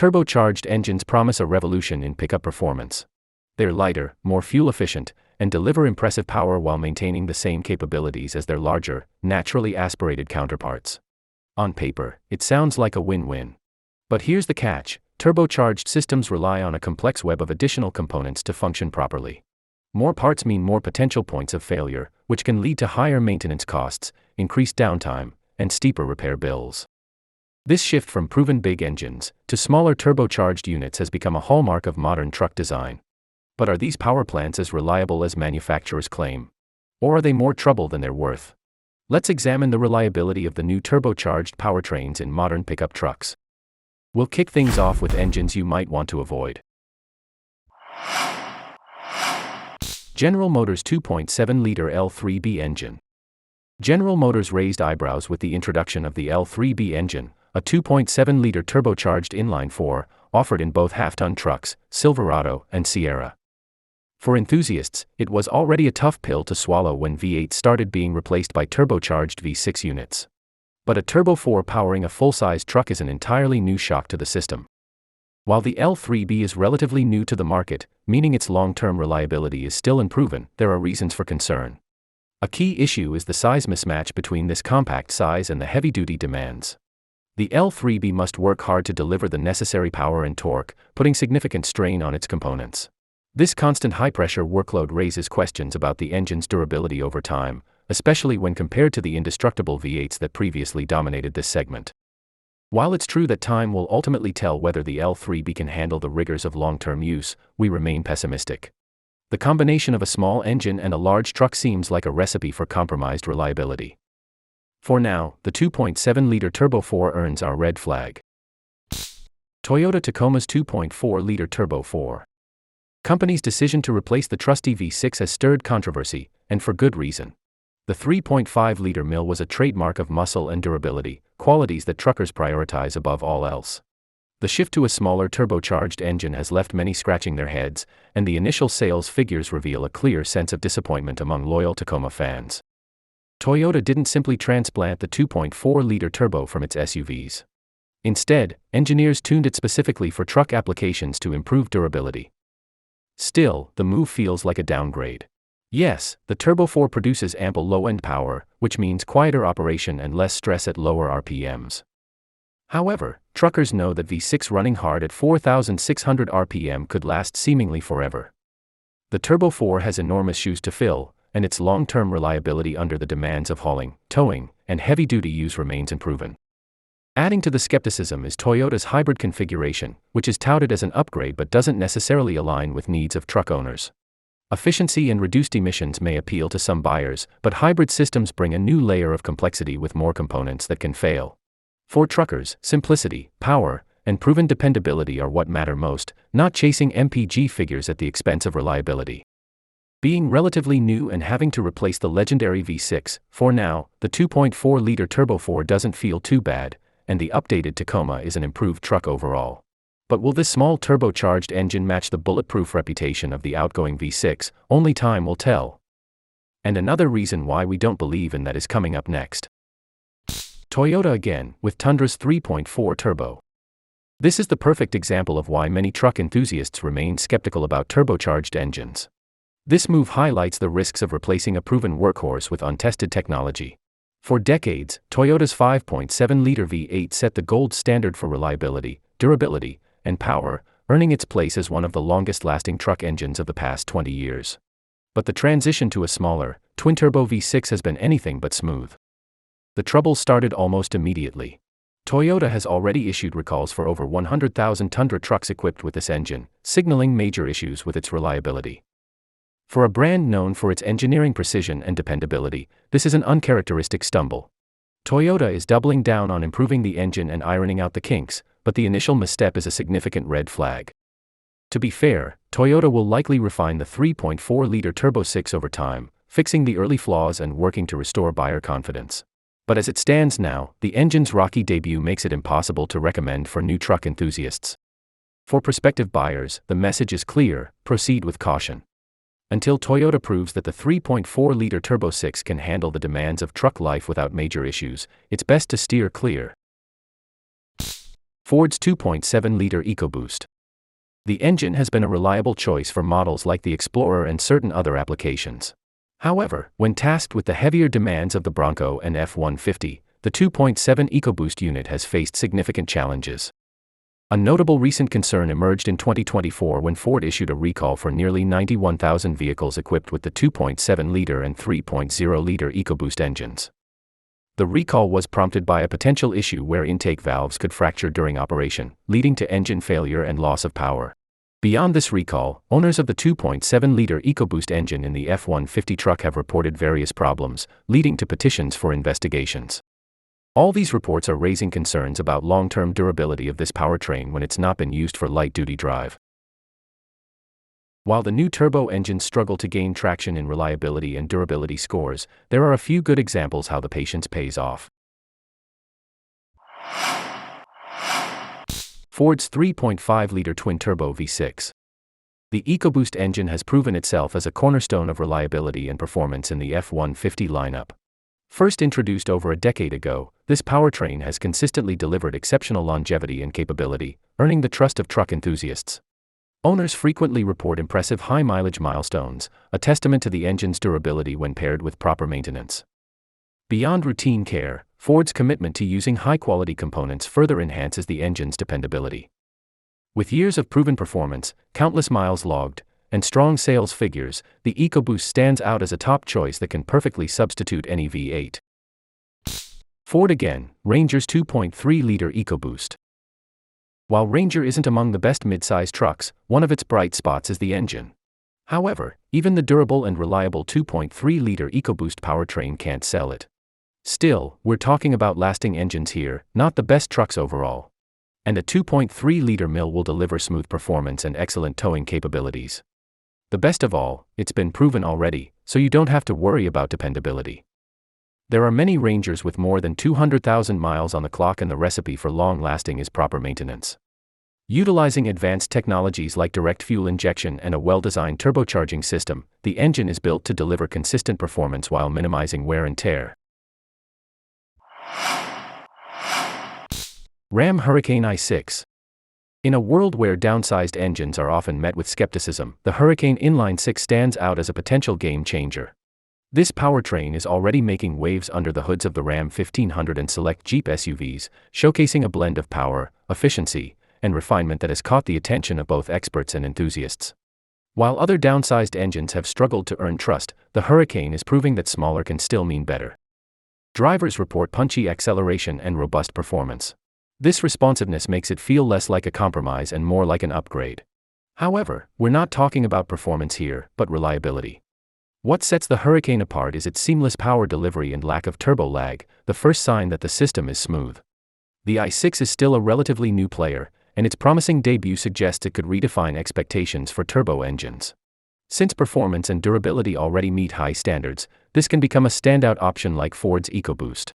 turbocharged engines promise a revolution in pickup performance. They're lighter, more fuel-efficient, and deliver impressive power while maintaining the same capabilities as their larger, naturally aspirated counterparts. On paper, it sounds like a win-win. But here's the catch: turbocharged systems rely on a complex web of additional components to function properly. More parts mean more potential points of failure, which can lead to higher maintenance costs, increased downtime, and steeper repair bills. This shift from proven big engines to smaller turbocharged units has become a hallmark of modern truck design. But are these power plants as reliable as manufacturers claim? Or are they more trouble than they're worth? Let's examine the reliability of the new turbocharged powertrains in modern pickup trucks. We'll kick things off with engines you might want to avoid. General Motors 2.7-liter L3B engine. General Motors raised eyebrows with the introduction of the L3B engine, a 2.7-liter turbocharged inline-4, offered in both half-ton trucks, Silverado and Sierra. For enthusiasts, it was already a tough pill to swallow when V8 started being replaced by turbocharged V6 units. But a Turbo 4 powering a full-size truck is an entirely new shock to the system. While the L3B is relatively new to the market, meaning its long-term reliability is still unproven, there are reasons for concern. A key issue is the size mismatch between this compact size and the heavy-duty demands. The L3B must work hard to deliver the necessary power and torque, putting significant strain on its components. This constant high-pressure workload raises questions about the engine's durability over time, especially when compared to the indestructible V8s that previously dominated this segment. While it's true that time will ultimately tell whether the L3B can handle the rigors of long-term use, we remain pessimistic. The combination of a small engine and a large truck seems like a recipe for compromised reliability. For now, the 2.7-liter Turbo 4 earns our red flag. Toyota Tacoma's 2.4-liter Turbo 4. Company's decision to replace the trusty V6 has stirred controversy, and for good reason. The 3.5-liter mill was a trademark of muscle and durability, qualities that truckers prioritize above all else. The shift to a smaller turbocharged engine has left many scratching their heads, and the initial sales figures reveal a clear sense of disappointment among loyal Tacoma fans. Toyota didn't simply transplant the 2.4-liter turbo from its SUVs. Instead, engineers tuned it specifically for truck applications to improve durability. Still, the move feels like a downgrade. Yes, the Turbo 4 produces ample low-end power, which means quieter operation and less stress at lower RPMs. However, truckers know that V6 running hard at 4,600 RPM could last seemingly forever. The Turbo 4 has enormous shoes to fill, and its long-term reliability under the demands of hauling, towing, and heavy-duty use remains unproven. Adding to the skepticism is Toyota's hybrid configuration, which is touted as an upgrade but doesn't necessarily align with needs of truck owners. Efficiency and reduced emissions may appeal to some buyers, but hybrid systems bring a new layer of complexity with more components that can fail. For truckers, simplicity, power, and proven dependability are what matter most, not chasing MPG figures at the expense of reliability. Being relatively new and having to replace the legendary V6, for now, the 2.4-liter Turbo 4 doesn't feel too bad, and the updated Tacoma is an improved truck overall. But will this small turbocharged engine match the bulletproof reputation of the outgoing V6? Only time will tell. And another reason why we don't believe in that is coming up next. Toyota again, with Tundra's 3.4 turbo. This is the perfect example of why many truck enthusiasts remain skeptical about turbocharged engines. This move highlights the risks of replacing a proven workhorse with untested technology. For decades, Toyota's 5.7-liter V8 set the gold standard for reliability, durability, and power, earning its place as one of the longest-lasting truck engines of the past 20 years. But the transition to a smaller, twin-turbo V6 has been anything but smooth. The trouble started almost immediately. Toyota has already issued recalls for over 100,000 Tundra trucks equipped with this engine, signaling major issues with its reliability. For a brand known for its engineering precision and dependability, this is an uncharacteristic stumble. Toyota is doubling down on improving the engine and ironing out the kinks, but the initial misstep is a significant red flag. To be fair, Toyota will likely refine the 3.4-liter Turbo 6 over time, fixing the early flaws and working to restore buyer confidence. But as it stands now, the engine's rocky debut makes it impossible to recommend for new truck enthusiasts. For prospective buyers, the message is clear: proceed with caution. Until Toyota proves that the 3.4-liter Turbo 6 can handle the demands of truck life without major issues, it's best to steer clear. Ford's 2.7-liter EcoBoost. The engine has been a reliable choice for models like the Explorer and certain other applications. However, when tasked with the heavier demands of the Bronco and F-150, the 2.7 EcoBoost unit has faced significant challenges. A notable recent concern emerged in 2024 when Ford issued a recall for nearly 91,000 vehicles equipped with the 2.7-liter and 3.0-liter EcoBoost engines. The recall was prompted by a potential issue where intake valves could fracture during operation, leading to engine failure and loss of power. Beyond this recall, owners of the 2.7-liter EcoBoost engine in the F-150 truck have reported various problems, leading to petitions for investigations. All these reports are raising concerns about long-term durability of this powertrain when it's not been used for light-duty drive. While the new turbo engines struggle to gain traction in reliability and durability scores, there are a few good examples how the patience pays off. Ford's 3.5-liter twin-turbo V6. The EcoBoost engine has proven itself as a cornerstone of reliability and performance in the F-150 lineup. First introduced over a decade ago, this powertrain has consistently delivered exceptional longevity and capability, earning the trust of truck enthusiasts. Owners frequently report impressive high-mileage milestones, a testament to the engine's durability when paired with proper maintenance. Beyond routine care, Ford's commitment to using high-quality components further enhances the engine's dependability. With years of proven performance, countless miles logged, and strong sales figures, the EcoBoost stands out as a top choice that can perfectly substitute any V8. Ford again, Ranger's 2.3-liter EcoBoost. While Ranger isn't among the best mid-size trucks, one of its bright spots is the engine. However, even the durable and reliable 2.3-liter EcoBoost powertrain can't sell it. Still, we're talking about lasting engines here, not the best trucks overall. And a 2.3-liter mill will deliver smooth performance and excellent towing capabilities. The best of all, it's been proven already, so you don't have to worry about dependability. There are many Rangers with more than 200,000 miles on the clock, and the recipe for long-lasting is proper maintenance. Utilizing advanced technologies like direct fuel injection and a well-designed turbocharging system, the engine is built to deliver consistent performance while minimizing wear and tear. Ram Hurricane i6. In a world where downsized engines are often met with skepticism, the Hurricane Inline-6 stands out as a potential game-changer. This powertrain is already making waves under the hoods of the Ram 1500 and select Jeep SUVs, showcasing a blend of power, efficiency, and refinement that has caught the attention of both experts and enthusiasts. While other downsized engines have struggled to earn trust, the Hurricane is proving that smaller can still mean better. Drivers report punchy acceleration and robust performance. This responsiveness makes it feel less like a compromise and more like an upgrade. However, we're not talking about performance here, but reliability. What sets the Hurricane apart is its seamless power delivery and lack of turbo lag, the first sign that the system is smooth. The i6 is still a relatively new player, and its promising debut suggests it could redefine expectations for turbo engines. Since performance and durability already meet high standards, this can become a standout option like Ford's EcoBoost.